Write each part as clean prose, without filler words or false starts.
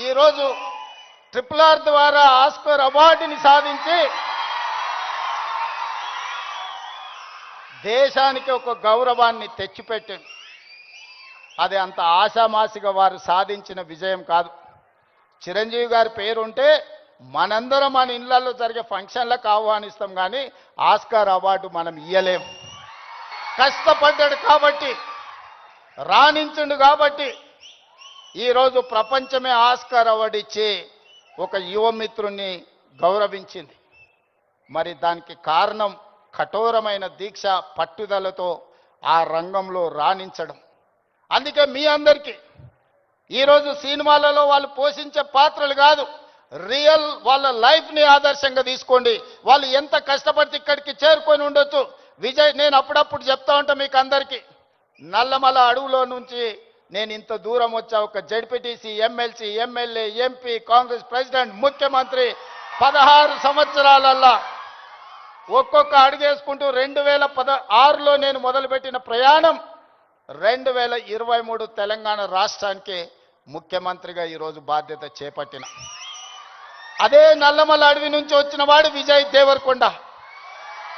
ఈరోజు RRR ద్వారా Oscar అవార్డుని సాధించి దేశానికి ఒక గౌరవాన్ని తెచ్చిపెట్టింది. అది అంత ఆశామాసిగా వారు సాధించిన విజయం కాదు. చిరంజీవి గారి పేరుంటే మనందరం మన ఇళ్లలో జరిగే ఫంక్షన్లకు ఆహ్వానిస్తాం, కానీ ఆస్కార్ అవార్డు మనం ఇయ్యలేం. కష్టపడ్డాడు కాబట్టి, రాణించుండు కాబట్టి ఈరోజు ప్రపంచమే ఆస్కార్ అవార్డు ఇచ్చి ఒక యువమిత్రుణ్ణి గౌరవించింది. మరి దానికి కారణం కఠోరమైన దీక్ష, పట్టుదలతో ఆ రంగంలో రాణించడం. అందుకే మీ అందరికీ ఈరోజు సినిమాలలో వాళ్ళు పోషించే పాత్రలు కాదు, రియల్ వాళ్ళ లైఫ్ని ఆదర్శంగా తీసుకోండి. వాళ్ళు ఎంత కష్టపడితే ఇక్కడికి చేరుకొని ఉండొచ్చు. విజయ్, నేను అప్పుడప్పుడు చెప్తా ఉంటా మీకు అందరికీ, నల్లమల అడవులో నుంచి నేను ఇంత దూరం వచ్చా. ఒక ZPTC, MLC, MLA, MP, Congress president, ముఖ్యమంత్రి 16 సంవత్సరాలల్లా ఒక్కొక్క అడుగేసుకుంటూ 2016లో నేను మొదలుపెట్టిన ప్రయాణం 2023 తెలంగాణ రాష్ట్రానికి ముఖ్యమంత్రిగా ఈరోజు బాధ్యత చేపట్టిన. అదే నల్లమల అడవి నుంచి వచ్చిన వాడు విజయ్ దేవరకొండ.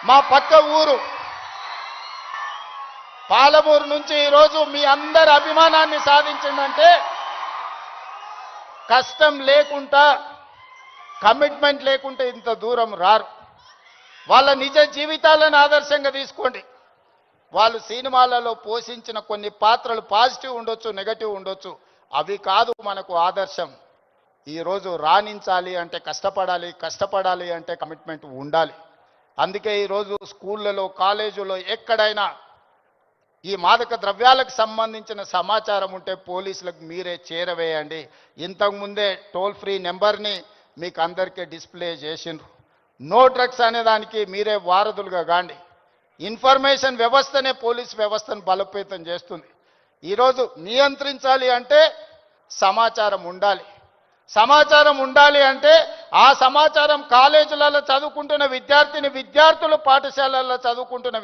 మా పక్క ఊరు పాలమూరు నుంచి ఈరోజు మీ అందరి అభిమానాన్ని సాధించిందంటే కష్టం లేకుండా, కమిట్మెంట్ లేకుంటే ఇంత దూరం రారు. వాళ్ళ నిజ జీవితాలను ఆదర్శంగా తీసుకోండి. వాళ్ళు సినిమాలలో పోషించిన కొన్ని పాత్రలు పాజిటివ్ ఉండొచ్చు, నెగటివ్ ఉండొచ్చు, అవి కాదు మనకు ఆదర్శం. ఈరోజు రాణించాలి అంటే కష్టపడాలి, కష్టపడాలి అంటే కమిట్మెంట్ ఉండాలి. అందుకే ఈరోజు స్కూళ్ళలో, కాలేజీలో ఎక్కడైనా ఈ మాదక ద్రవ్యాలకు సంబంధించిన సమాచారం ఉంటే పోలీసులకు మీరే చేరవేయండి. ఇంతకుముందే టోల్ ఫ్రీ నెంబర్ని మీకు అందరికీ డిస్ప్లే చేసిండ్రు. నో డ్రగ్స్ అనే దానికి మీరే వారధులుగా కాండి. ఇన్ఫర్మేషన్ వ్యవస్థనే పోలీస్ వ్యవస్థను బలోపేతం చేస్తుంది. ఈరోజు నియంత్రించాలి అంటే సమాచారం ఉండాలి. సమాచారం ఉండాలి అంటే ఆ సమాచారం కాలేజీలలో చదువుకుంటున్న విద్యార్థులు, పాఠశాలల్లో చదువుకుంటున్న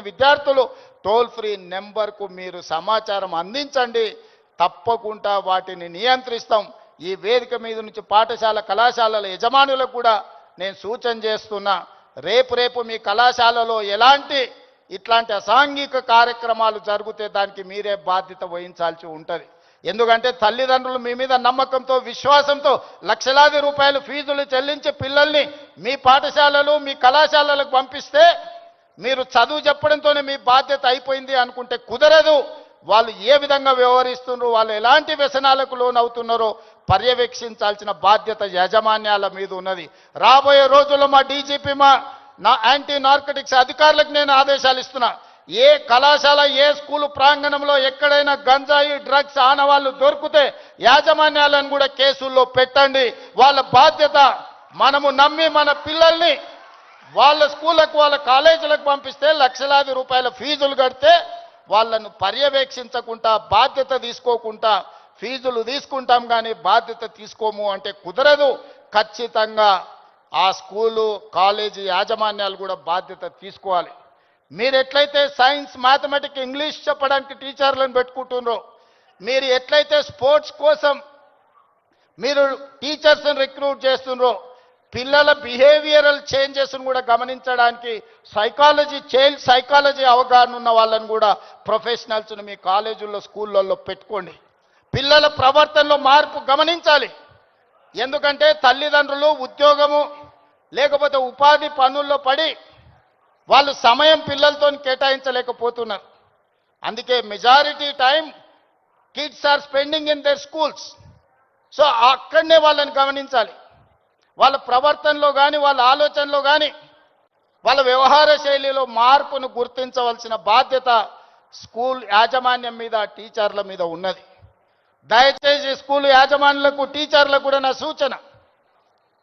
విద్యార్థులు టోల్ ఫ్రీ నెంబర్కు మీరు సమాచారం అందించండి. తప్పకుండా వాటిని నియంత్రిస్తాం. ఈ వేదిక మీద నుంచి పాఠశాల, కళాశాలల యజమానులకు కూడా నేను సూచన చేస్తున్నా, రేపు మీ కళాశాలలో ఇట్లాంటి అసాంఘిక కార్యక్రమాలు జరిగితే దానికి మీరే బాధ్యత వహించాల్సి ఉంటుంది. ఎందుకంటే తల్లిదండ్రులు మీ మీద నమ్మకంతో, విశ్వాసంతో లక్షలాది రూపాయలు ఫీజులు చెల్లించి పిల్లల్ని మీ పాఠశాలలు, మీ కళాశాలలకు పంపిస్తే మీరు చదువు చెప్పడంతోనే మీ బాధ్యత అయిపోయింది అనుకుంటే కుదరదు. వాళ్ళు ఏ విధంగా వ్యవహరిస్తున్నారో, వాళ్ళు ఎలాంటి వ్యసనాలకు లోనవుతున్నారో పర్యవేక్షించాల్సిన బాధ్యత యాజమాన్యాల మీద ఉన్నది. రాబోయే రోజుల్లో మా డీజీపీ, నా యాంటీ నార్కటిక్స్ అధికారులకు నేను ఆదేశాలు ఇస్తున్నా. ఏ కళాశాల, ఏ స్కూలు ప్రాంగణంలో ఎక్కడైనా గంజాయి, డ్రగ్స్ ఆనవాళ్ళు దొరికితే యాజమాన్యాలను కూడా కేసుల్లో పెట్టండి. వాళ్ళ బాధ్యత. మనము నమ్మి మన పిల్లల్ని వాళ్ళ స్కూళ్ళకు, వాళ్ళ కాలేజీలకు పంపిస్తే లక్షలాది రూపాయల ఫీజులు కడితే వాళ్ళను పర్యవేక్షించకుండా, బాధ్యత తీసుకోకుండా ఫీజులు తీసుకుంటాం కానీ బాధ్యత తీసుకోము అంటే కుదరదు. ఖచ్చితంగా ఆ స్కూలు, కాలేజీ యాజమాన్యాలు కూడా బాధ్యత తీసుకోవాలి. మీరు ఎట్లయితే సైన్స్, మ్యాథమెటిక్స్, ఇంగ్లీష్ చెప్పడానికి టీచర్లను పెట్టుకుంటున్నారో, మీరు ఎట్లయితే స్పోర్ట్స్ కోసం మీరు టీచర్స్ని రిక్రూట్ చేస్తున్నారో, పిల్లల బిహేవియరల్ చేంజెస్ను కూడా గమనించడానికి చైల్డ్ సైకాలజీ అవగాహన ఉన్న వాళ్ళని కూడా ప్రొఫెషనల్స్ని మీ కాలేజీల్లో, స్కూళ్ళల్లో పెట్టుకోండి. పిల్లల ప్రవర్తనలో మార్పు గమనించాలి. ఎందుకంటే తల్లిదండ్రులు ఉద్యోగము లేకపోతే ఉపాధి పనుల్లో పడి వాళ్ళు సమయం పిల్లలతో కేటాయించలేకపోతున్నారు. అందుకే majority time kids are spending in their schools. So అక్కడనే వాళ్ళని గమనించాలి. వాళ్ళ ప్రవర్తనలో కానీ, వాళ్ళ ఆలోచనలో కానీ, వాళ్ళ వ్యవహార శైలిలో మార్పును గుర్తించవలసిన బాధ్యత స్కూల్ యాజమాన్యం మీద, టీచర్ల మీద ఉన్నది. దయచేసి స్కూల్ యాజమాన్యులకు, టీచర్లకు కూడా నా సూచన,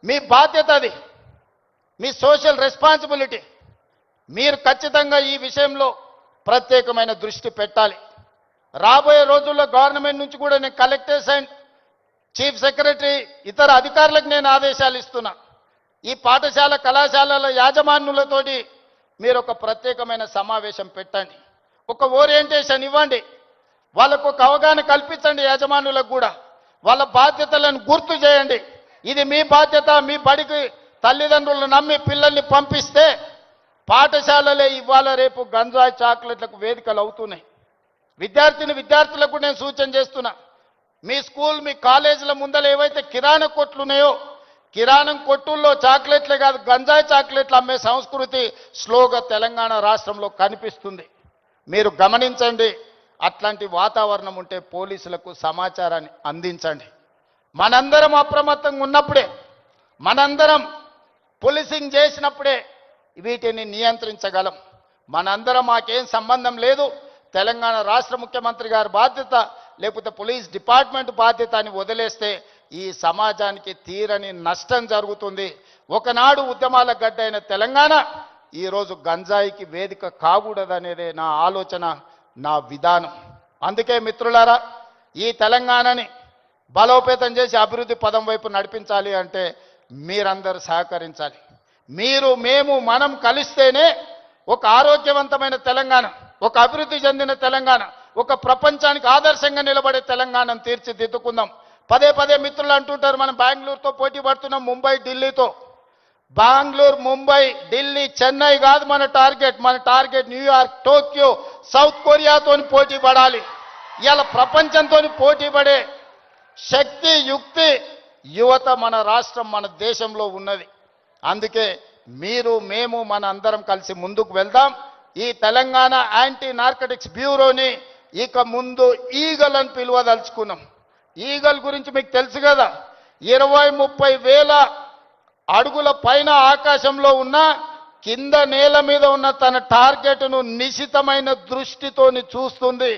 మీ బాధ్యత అది, మీ సోషల్ రెస్పాన్సిబిలిటీ. మీరు ఖచ్చితంగా ఈ విషయంలో ప్రత్యేకమైన దృష్టి పెట్టాలి. రాబోయే రోజుల్లో గవర్నమెంట్ నుంచి కూడా నేను కలెక్టర్స్ అండ్ చీఫ్ సెక్రటరీ, ఇతర అధికారులకు నేను ఆదేశాలు ఇస్తున్నా. ఈ పాఠశాల, కళాశాలల యాజమాన్యులతోటి మీరు ఒక ప్రత్యేకమైన సమావేశం పెట్టండి, ఒక ఓరియంటేషన్ ఇవ్వండి, వాళ్ళకు ఒక అవగాహన కల్పించండి. యాజమాన్యులకు కూడా వాళ్ళ బాధ్యతలను గుర్తు చేయండి. ఇది మీ బాధ్యత. మీ బడికి తల్లిదండ్రులను నమ్మి పిల్లల్ని పంపిస్తే పాఠశాలలే ఇవాళ రేపు గంజాయి చాక్లెట్లకు వేదికలు అవుతున్నాయి. విద్యార్థులకు నేను సూచన చేస్తున్నా, మీ స్కూల్ మీ కాలేజీల ముందర ఏవైతే కిరాణా కొట్లు ఉన్నాయో కిరాణం కొట్టుల్లో చాక్లెట్లే కాదు గంజాయి చాక్లెట్లు అమ్మే సంస్కృతి స్లోగా తెలంగాణ రాష్ట్రంలో కనిపిస్తుంది. మీరు గమనించండి. అట్లాంటి వాతావరణం ఉంటే పోలీసులకు సమాచారాన్ని అందించండి. మనందరం అప్రమత్తంగా ఉన్నప్పుడే, మనందరం పోలీసింగ్ చేసినప్పుడే వీటిని నియంత్రించగలం. మనందరం మాకేం సంబంధం లేదు, తెలంగాణ రాష్ట్ర ముఖ్యమంత్రి గారి బాధ్యత లేకపోతే పోలీస్ డిపార్ట్మెంట్ బాధ్యత అని వదిలేస్తే ఈ సమాజానికి తీరని నష్టం జరుగుతుంది. ఒకనాడు ఉద్యమాల గడ్డ అయిన తెలంగాణ ఈరోజు గంజాయికి వేదిక కాకూడదనేదే నా ఆలోచన, నా విధానం. అందుకే మిత్రులారా, ఈ తెలంగాణని బలోపేతం చేసి అభివృద్ధి పదం వైపు నడిపించాలి అంటే మీరందరూ సహకరించాలి. మీరు మేము మనం కలిస్తేనే ఒక ఆరోగ్యవంతమైన తెలంగాణ, ఒక అభివృద్ధి చెందిన తెలంగాణ, ఒక ప్రపంచానికి ఆదర్శంగా నిలబడే తెలంగాణను తీర్చిదిద్దుకుందాం. పదే పదే మిత్రులు అంటుంటారు మనం బెంగళూరుతో పోటీ పడుతున్నాం, ముంబై ఢిల్లీతో. బెంగళూరు ముంబై ఢిల్లీ చెన్నై కాదు మన టార్గెట్ న్యూయార్క్ టోక్యో సౌత్ కొరియాతో పోటీ పడాలి. ఇవాళ ప్రపంచంతో పోటీ పడే శక్తి యుక్తి యువత మన రాష్ట్రం మన దేశంలో ఉన్నది. అందుకే మీరు మేము మన అందరం కలిసి ముందుకు వెళ్దాం. ఈ తెలంగాణ యాంటీ నార్కటిక్స్ బ్యూరోని ఇక ముందు ఈగల్ అని పిలువదలుచుకున్నాం. ఈగల్ గురించి మీకు తెలుసు కదా, 20-30 వేల అడుగుల పైన ఆకాశంలో ఉన్న కింద నేల మీద ఉన్న తన టార్గెట్ను నిశితమైన దృష్టితోని చూస్తుంది.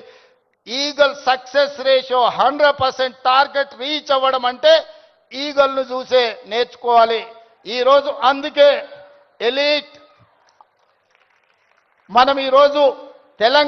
Eagle success ratio 100%. Target reach అవ్వడం అంటే ఈగల్ను చూసే నేర్చుకోవాలి. ఈరోజు అందుకే ఎలీట్ మనం ఈరోజు తెలంగాణ